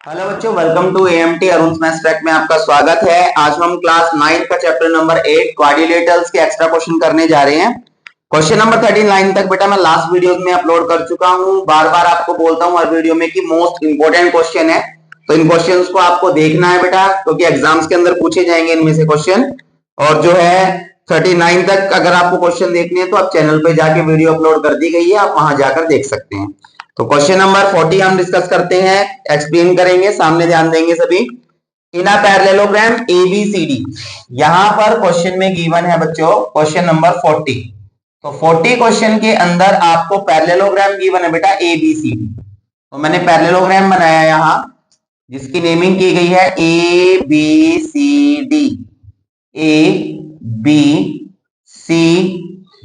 Hello बच्चों, welcome to AMT Arun maths track में आपका स्वागत है। आज हम क्लास 9 का चैप्टर नंबर 8 क्वाड्रिलेटरल्स के एक्स्ट्रा क्वेश्चन करने जा रहे हैं। क्वेश्चन नंबर 13 लाइन तक बेटा मैं लास्ट वीडियोस में अपलोड कर चुका हूं। बार बार आपको बोलता हूं हर वीडियो में कि मोस्ट इंपोर्टेंट क्वेश्चन है, तो इन क्वेश्चंस को आपको देखना है बेटा, क्योंकि एग्जाम्स के अंदर पूछे जाएंगे इनमें से क्वेश्चन। और जो है 39 तक अगर आपको क्वेश्चन देखने हैं तो आप चैनल पे जाके वीडियो अपलोड कर दी गई है, आप वहां जाकर देख सकते हैं। तो क्वेश्चन नंबर 40 हम डिस्कस करते हैं, एक्सप्लेन करेंगे, सामने ध्यान देंगे सभी। इन अ पैरेललोग्राम एबीसीडी, यहां पर क्वेश्चन में गिवन है बच्चों क्वेश्चन नंबर 40। तो 40 क्वेश्चन के अंदर आपको पैरेललोग्राम गिवन है बेटा एबीसीडी। तो मैंने पैरेललोग्राम बनाया यहां, जिसकी नेमिंग की गई है A B C D, A B C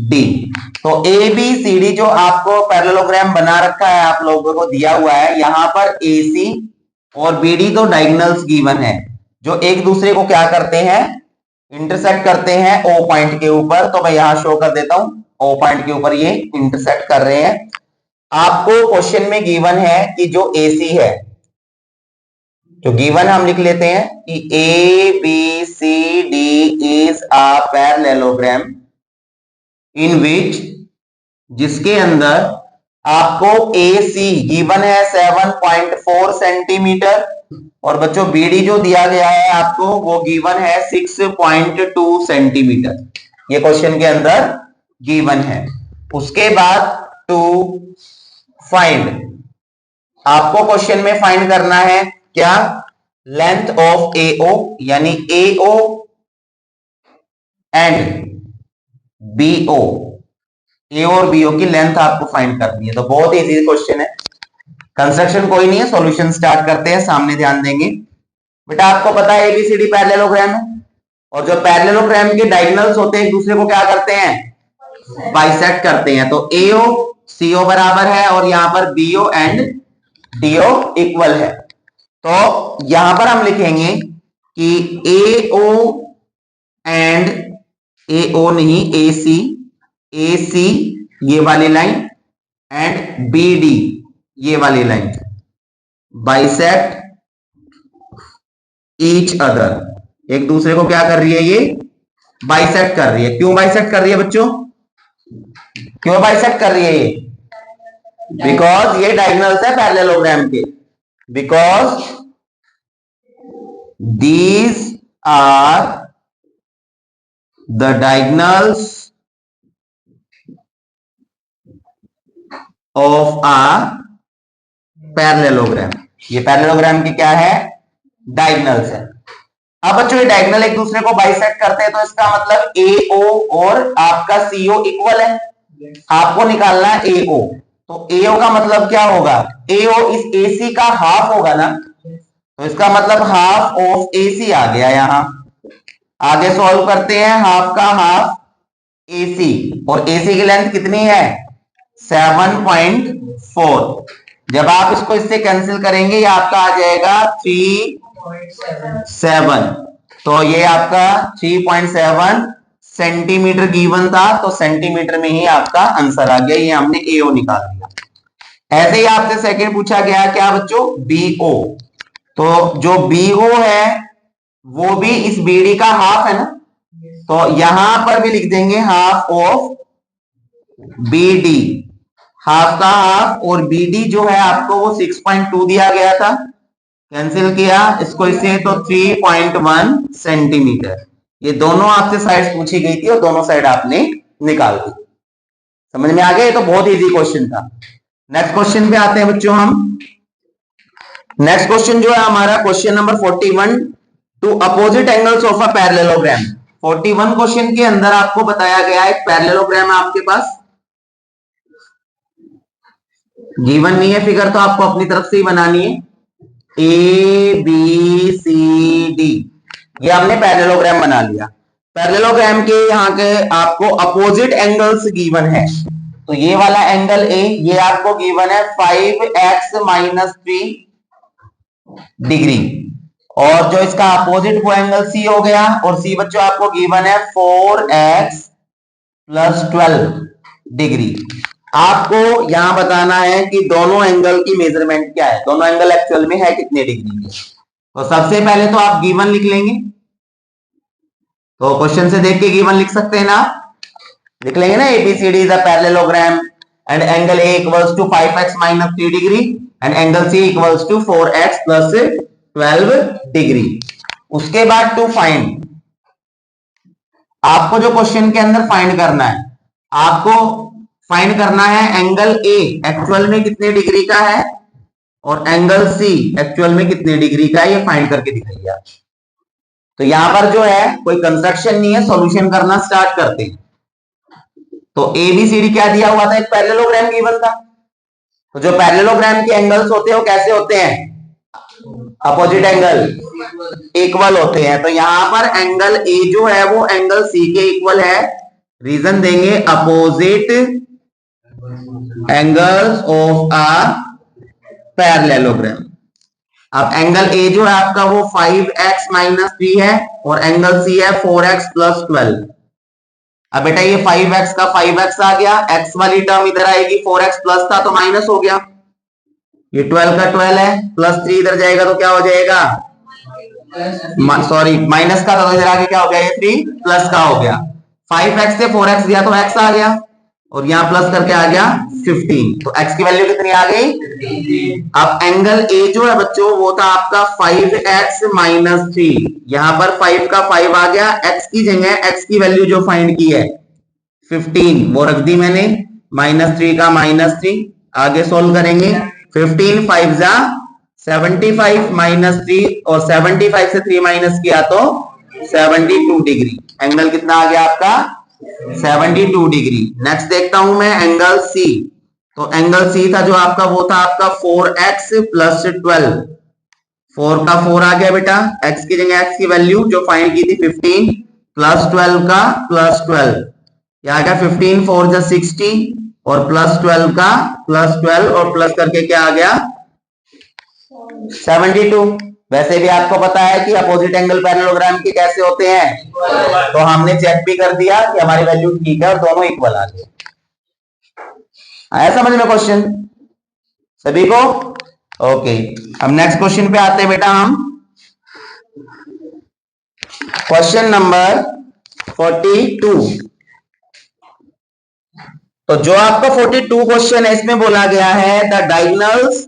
D. तो ए बी सी डी जो आपको पैरेललोग्राम बना रखा है, आप लोगों को दिया हुआ है, यहां पर ए सी और बी डी तो डायगोनल्स गिवन है, जो एक दूसरे को क्या करते हैं, इंटरसेक्ट करते हैं ओ पॉइंट के ऊपर। तो मैं यहां शो कर देता हूं, ओ पॉइंट के ऊपर ये इंटरसेक्ट कर रहे हैं। आपको क्वेश्चन में गिवन है कि जो ए सी है, जो गिवन हम लिख लेते हैं कि A B C D is a parallelogram in which, जिसके अंदर आपको ए सी गिवन है 7.4 सेंटीमीटर, और बच्चों बी डी जो दिया गया है आपको वो गिवन है 6.2 सेंटीमीटर। ये क्वेश्चन के अंदर गिवन है। उसके बाद टू फाइंड, आपको क्वेश्चन में फाइंड करना है क्या, लेंथ ऑफ एओ, यानी एओ एंड बीओ, ए और बीओ की लेंथ आपको फाइंड करनी है। तो बहुत इजी क्वेश्चन है, कंस्ट्रक्शन कोई नहीं है, सॉल्यूशन स्टार्ट करते हैं, सामने ध्यान देंगे बेटा। आपको पता है एबीसीडी पैरेललोग्राम है, और जो पैरेललोग्राम के डायगोनल्स होते हैं एक दूसरे को क्या करते हैं, बाइसेक्ट करते हैं। तो एओ सीओ बराबर है, और यहां पर बीओ एंड डीओ इक्वल है। तो यहां पर हम लिखेंगे कि एओ एंड एओ नहीं, ए सी ये वाली लाइन एंड बी डी ये वाली लाइन बाइसेक्ट ईच अदर, एक दूसरे को क्या कर रही है, ये बाइसेक्ट कर रही है। क्यों बाइसेक्ट कर रही है बच्चों, क्यों बाइसेक्ट कर रही है ये, बिकॉज ये डायगोनल्स है पैरेललोग्राम के, because these are the diagonals of a parallelogram. ये पैरेललोग्राम की क्या है, डायगोनल्स है। अब बच्चों ये डायगोनल एक दूसरे को बाइसेक्ट करते हैं, तो इसका मतलब एओ और आपका सीओ इक्वल है। आपको निकालना है एओ, तो एओ का मतलब क्या होगा, एओ इस एसी का हाफ होगा ना, तो इसका मतलब हाफ ऑफ एसी आ गया। यहां आगे सॉल्व करते हैं, हाफ का हाफ एसी, और एसी की लेंथ कितनी है 7.4। जब आप इसको इससे कैंसिल करेंगे ये आपका आ जाएगा 3.7, तो ये आपका 3.7 सेंटीमीटर गिवन था, तो सेंटीमीटर में ही आपका आंसर आ गया, ये हमने एओ निकाल दिया। ऐसे ही आपसे सेकंड पूछा गया क्या बच्चों, बीओ। तो जो बीओ है वो भी इस बीडी का हाफ है ना, तो यहां पर भी लिख देंगे हाफ ऑफ बीडी, हाफ का हाफ, और बीडी जो है आपको वो 6.2 दिया गया था, कैंसिल किया इसको इससे, तो 3.1 सेंटीमीटर। ये दोनों आपसे साइड्स पूछी गई थी और दोनों साइड आपने निकाल दी। समझ में आ गया, ये तो बहुत इजी क्वेश्चन था। नेक्स्ट क्वेश्चन पे आते हैं बच्चों हम। नेक्स्ट क्वेश्चन जो है हमारा question number 41, two opposite angles of a parallelogram. 41 question के अंदर आपको बताया गया है एक पैरेललोग्राम है आपके पास, गिवन नहीं है फिगर, तो आपको अपनी तरफ से ही बनानी है। ए बी सी डी, ये हमने पैरेललोग्राम बना लिया। पैरेललोग्राम के यहाँ के आपको अपोजिट एंगल्स गिवन है, तो ये वाला एंगल ए ये आपको गिवन है 5x-3 डिग्री, और जो इसका अपोजिट वो एंगल सी हो गया, और सी बच्चों आपको गिवन है 4x + 12 डिग्री। आपको यहां बताना है कि दोनों एंगल की मेजरमेंट क्या है, दोनों एंगल एक्चुअल में है कितने डिग्री के। तो सबसे पहले तो आप गिवन लिख लेंगे, तो क्वेश्चन से देख के गिवन लिख सकते हैं ना, लिख लेंगे ना, ABCD is a parallelogram and angle A equals to 5x minus 3 degree and angle C equals to 4x plus 12 degree. उसके बाद टू फाइंड, आपको जो क्वेश्चन के अंदर फाइंड करना है, आपको फाइंड करना है एंगल ए एक्चुअल में कितने डिग्री का है और एंगल सी एक्चुअल में कितने डिग्री का है, ये फाइंड करके दिखाइए आप। तो यहां पर जो है कोई कंस्ट्रक्शन नहीं है, सॉल्यूशन करना स्टार्ट करते हैं। तो एबीसीडी क्या दिया हुआ था, एक पैरेललोग्राम गिवन था। तो जो पैरेललोग्राम के एंगल्स होते हैं वो कैसे होते हैं, अपोजिट एंगल इक्वल होते हैं। तो यहां पर एंगल ए जो है वो एंगल सी के इक्वल है, रीजन देंगे opposite angles of a parallelogram. अब एंगल ए जो है आपका वो 5x माइनस 3 है और एंगल सी है 4x प्लस 12। अब बेटा ये 5x का 5x आ गया, x वाली टर्म इधर आएगी, 4x प्लस था तो माइनस हो गया, ये 12 का 12 है, प्लस 3 इधर जाएगा तो क्या हो जाएगा, सॉरी माइनस का था तो इधर आगे क्या हो गया, ये 3 प्लस का हो गया। 5x से 4x गया तो x आ गया और यहां प्लस करके आ गया 15, तो x की वैल्यू कितनी आ गई। अब एंगल ए जो है बच्चों वो था आपका 5x माइनस 3, यहां पर 5 का 5 आ गया, x की जगह x की वैल्यू जो फाइंड की है 15 वो रख दी मैंने, माइनस 3 का माइनस 3, आगे सोल्व करेंगे, 15 5 जा 75 माइनस 3 और 75 से 3 माइनस किया तो 72 डिग्री, एंगल कितना आ गया आपका 72 डिग्री। नेक्स्ट देखता हूं मैं एंगल सी, तो एंगल सी था जो आपका वो था आपका 4x प्लस 12, 4 का 4 आ गया बेटा, x की जगह x की वैल्यू जो फाइंड की थी 15 प्लस 12 का प्लस 12, क्या आ गया 15 4 जा 60 और प्लस 12 का प्लस 12 और प्लस करके क्या आ गया 72। वैसे भी आपको पता है कि अपोजिट एंगल पैरेललोग्राम के कैसे होते हैं, तो हमने चेक भी कर दिया कि हमारी वैल्यू ठीक है और दोनों इक्वल आ गए। आया समझ में क्वेश्चन सभी को, ओके। अब नेक्स्ट क्वेश्चन पे आते हैं बेटा हम, क्वेश्चन नंबर 42। तो जो आपका 42 क्वेश्चन है इसमें बोला गया है the diagonals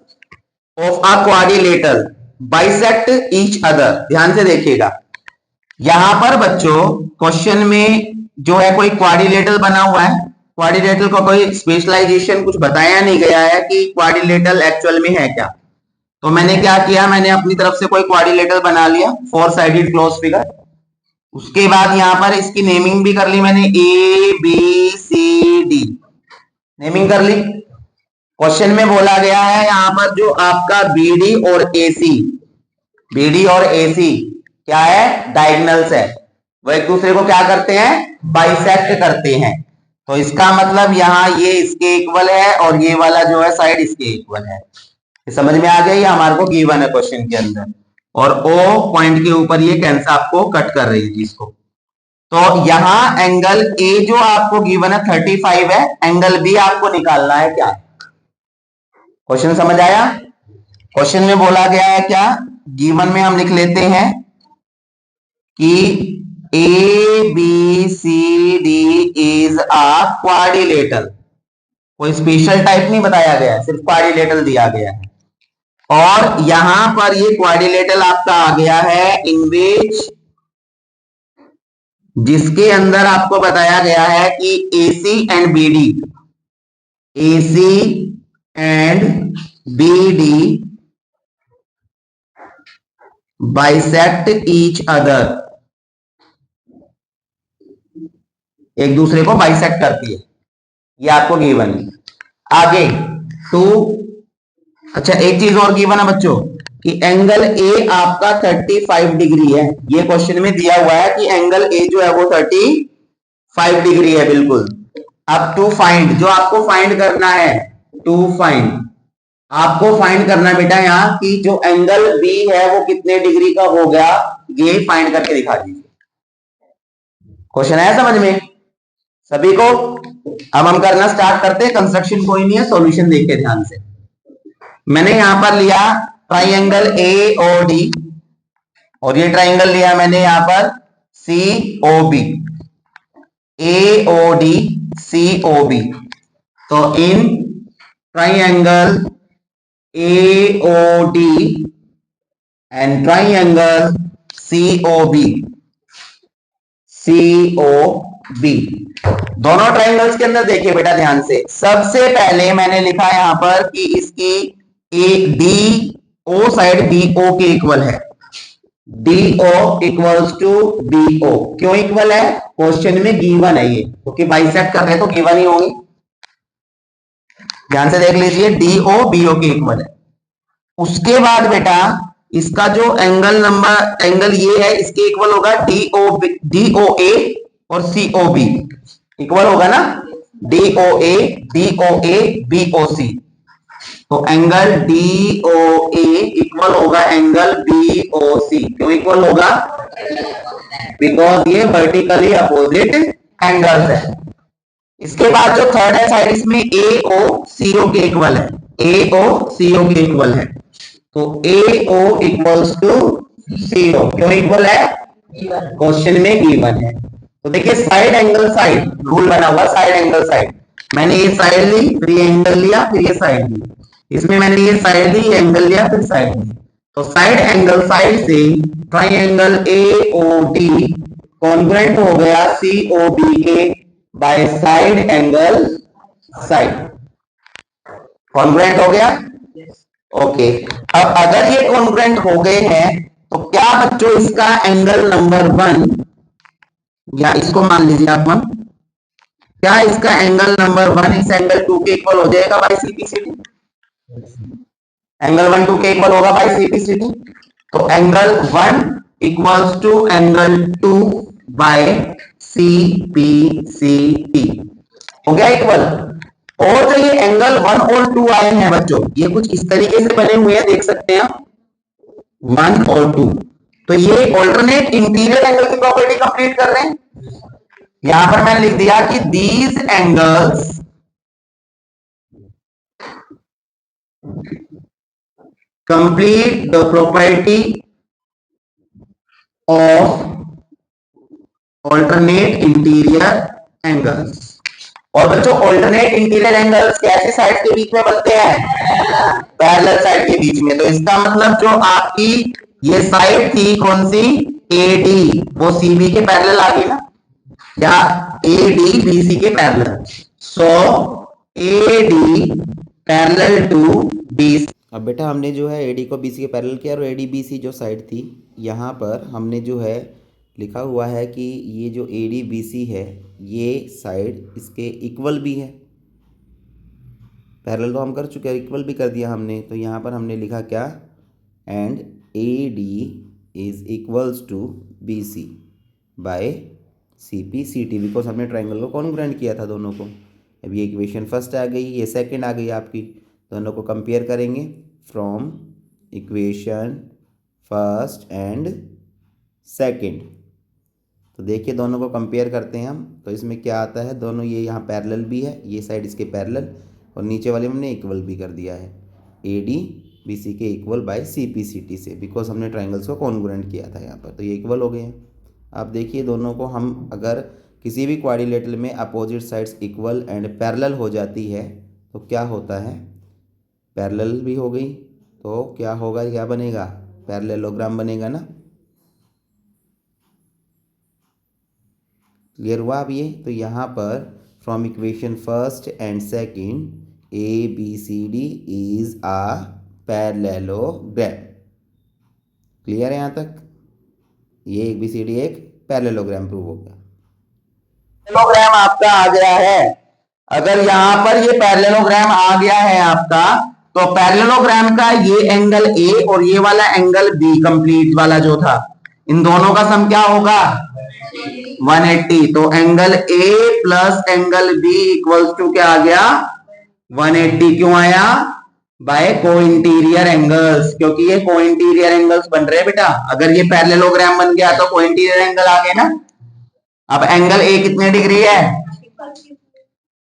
of a quadrilateral bisect each other. ध्यान से देखिएगा, यहां पर बच्चों क्वेश्चन में जो है कोई क्वाड्रिलेटरल बना हुआ है, क्वाड्रिलेटरल का कोई स्पेशलाइजेशन कुछ बताया नहीं गया है कि क्वाड्रिलेटरल एक्चुअल में है क्या। तो मैंने क्या किया, मैंने अपनी तरफ से कोई क्वाड्रिलेटरल बना लिया, 4 साइडेड क्लोज फिगर। उसके बाद यहां पर इसकी नेमिंग भी कर ली मैंने, A B C D naming कर ली। क्वेश्चन में बोला गया है यहां पर जो आपका बीडी और एसी, बीडी और एसी क्या है, डायगोनल्स है, वो एक दूसरे को क्या करते हैं, बाइसेक्ट करते हैं। तो इसका मतलब यहाँ ये इसके इक्वल है और ये वाला जो है साइड इसके इक्वल है। समझ में आ गया, ये हमारे को गिवन है क्वेश्चन के अंदर, और ओ पॉइंट के ऊपर ये कैंसर आपको कट कर रही है जिसको। तो यहाँ एंगल ए जो आपको गिवन है 35 है, एंगल बी आपको निकालना है क्या। क्वेश्चन समझ आया, क्वेश्चन में बोला गया है क्या, गिवन में हम लिख लेते हैं कि A B C D is a quadrilateral, कोई स्पेशल टाइप नहीं बताया गया है, सिर्फ क्वाड्रिलेटरल दिया गया है। और यहां पर ये क्वाड्रिलेटरल आपका आ गया है इन विच, जिसके अंदर आपको बताया गया है कि AC and BD, AC and BD bisect each other, एक दूसरे को बाइसेक्ट करती है, ये आपको गिवन है। आगे टू, अच्छा एक चीज और गिवन है बच्चों कि एंगल ए आपका 35 डिग्री है, ये क्वेश्चन में दिया हुआ है कि एंगल ए जो है वो 35 डिग्री है बिल्कुल। अब टू फाइंड, जो आपको फाइंड करना है, टू फाइंड आपको फाइंड करना है बेटा यहाँ कि जो एंगल बी है वो कितने डिग्री का हो गया, ये फाइंड करके दिखा दीजिए। क्वेश्चन आया समझ में सभी को, अब हम करना स्टार्ट करते हैं। कंस्ट्रक्शन कोई नहीं है, सॉल्यूशन देखिए ध्यान से। मैंने यहां पर लिया ट्राइंगल ए ओ डी, और ये ट्राइंगल लिया मैंने यहां पर C O B, A O D C O B. तो in triangle A O D and triangle C O B, C O B, दोनों ट्राइंगल्स के अंदर देखिए बेटा ध्यान से। सबसे पहले मैंने लिखा यहां पर कि इसकी एक D O side B O के इक्वल है। D O equals to B O, क्यों इक्वल है? क्वेश्चन में गिवन है ये, क्योंकि बाइसेक्ट कर रहे हैं तो गिवन ही होंगी। ध्यान से देख लीजिए, डी ओ बी ओ के इक्वल है। उसके बाद बेटा इसका जो एंगल नंबर एंगल ये है, इसके इक्वल होगा डी ओ ए और सी ओ बी, इक्वल होगा ना, D O A B O सी। तो एंगल डी ओ ए इक्वल होगा एंगल बी ओ सी। क्यों इक्वल होगा? बिकॉज ये वर्टिकली अपोजिट एंगल्स है। इसके बाद जो थर्ड है साइड, इसमें ए ओ सी ओ के इक्वल है, ए ओ सी ओ के इक्वल है। तो ए ओ इक्वल्स टू सी ओ, क्यों इक्वल है? क्वेश्चन में गिवन है। तो देखिए साइड एंगल साइड रूल बना हुआ, साइड एंगल साइड। मैंने ये साइड ली, फिर ये एंगल लिया, फिर ये साइड ली। इसमें मैंने ये साइड ली, ये एंगल लिया, फिर साइड ली। तो साइड एंगल साइड से triangle A O D congruent हो गया सी ओ बी के by side angle side. Congruent हो गया? ओके। अब अगर ये कॉन्ग्रुएंट हो गए हैं तो क्या बच्चों इसका एंगल नंबर 1, या इसको मान लीजिए आप 1, क्या इसका एंगल नंबर 1 इस एंगल 2 के इक्वल हो जाएगा बाय सीपीसीटी? एंगल 1 2 के इक्वल होगा बाय सीपीसीटी। तो angle 1 equals to angle 2 by CPCT, हो गया इक्वल। और जो ये एंगल 1 और 2 आए हैं बच्चों, ये कुछ इस तरीके से बने हुए हैं, देख सकते हैं 1 और 2। तो ये ऑल्टरनेट इंटीरियर एंगल की प्रॉपर्टी कंप्लीट कर रहे हैं। यहां पर मैंने लिख दिया कि these angles complete the property of alternate interior angles। और बच्चों ऑल्टरनेट इंटीरियर एंगल्स कैसे साइड के बीच में बनते हैं? पैरेलल साइड के बीच में। तो इसका मतलब जो आपकी ये साइड थी कौन सी? AD, वो CB के पैरेलल आ गई ना, या AD BC के parallel. So AD parallel to BC। अब बेटा हमने जो है AD को BC के पैरेलल किया, और AD BC जो साइड थी, यहाँ पर हमने जो है लिखा हुआ है कि ये जो AD BC है ये साइड इसके इक्वल भी है। पैरेलल तो हम कर चुके हैं, इक्वल भी कर दिया हमने। तो यहाँ पर हमने लिखा क्या? And AD is equals to BC by CPCT, because हमने ट्राइंगल को कॉन्ग्रुएंट किया था दोनों को। अब ये इक्वेशन फर्स्ट आ गई, ये सेकंड आ गई आपकी। दोनों को कंपेयर करेंगे from equation first and second. तो देखिए दोनों को कंपेयर करते हैं हम, तो इसमें क्या आता है? दोनों ये यहाँ पैरेलल भी है, ये साइड इसके पैरेलल, और नीचे वाले हमने इक्वल भी कर दिया है AD BC के इक्वल बाय CPCT से, बिकॉज हमने ट्राइंगल्स को कॉन्ग्रुएंट किया था यहाँ पर। तो ये इक्वल हो गए हैं। आप देखिए दोनों को हम अगर किसी भी क्वाड्रिलेटरल में opposite sides equal and parallel हो जाती है तो क्या होता है? पैरेलल भी हो गई तो क्या होगा, क्या बनेगा? पैरेललोग्राम बनेगा ना। क्लियर हुआ अब ये? तो यहाँ पर from equation first and second ABCD is a parallelogram. Clear है यहाँ तक? ये ABCD एक पैरेललोग्राम प्रूव हो गया। पैरेललोग्राम आपका आ गया है। अगर यहां पर ये पैरेललोग्राम आ गया है आपका, तो पैरेललोग्राम का ये एंगल A और ये वाला एंगल B कंप्लीट वाला जो था, इन दोनों का सम क्या होगा? 180। तो angle A plus angle B equals to क्या आ गया? 180। क्यों आया? बाय को इंटीरियर एंगल्स, क्योंकि ये को इंटीरियर एंगल्स बन रहे हैं बेटा। अगर ये पैरेललोग्राम बन गया तो को इंटीरियर एंगल आ गए ना। अब एंगल A कितने डिग्री है?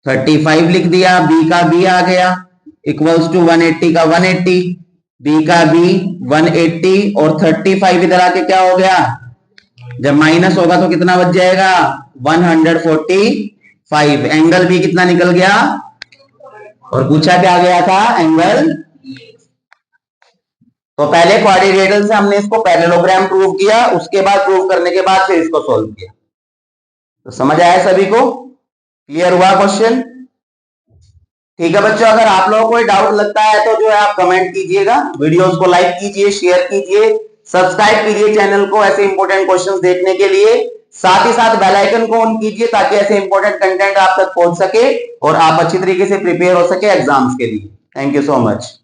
35 लिख दिया, बी का बी आ गया इक्वल्स टू 180 का 180, बी का बी 180 और 35 इधर आके क्या हो गया, जब माइनस होगा तो कितना बच जाएगा 145। एंगल भी कितना निकल गया, और पूछा क्या गया था एंगल। तो पहले क्वाड्रिलेटरल से हमने इसको पैरेललोग्राम प्रूव किया, उसके बाद प्रूव करने के बाद फिर इसको सॉल्व किया। तो समझ आया सभी को, क्लियर हुआ क्वेश्चन। ठीक है बच्चों, अगर आप लोगों को कोई डाउट लगता है तो जो है आप कमेंट कीजिएगा, वीडियोस को लाइक कीजिए, शेयर कीजिए, सब्सक्राइब कीजिए चैनल को ऐसे इंपॉर्टेंट क्वेश्चंस देखने के लिए। साथ ही साथ बेल आइकन को ऑन कीजिए ताकि ऐसे इंपॉर्टेंट कंटेंट आप तक पहुंच सके और आप अच्छी तरीके से प्रिपेयर हो सके एग्जाम्स के लिए। Thank you so much.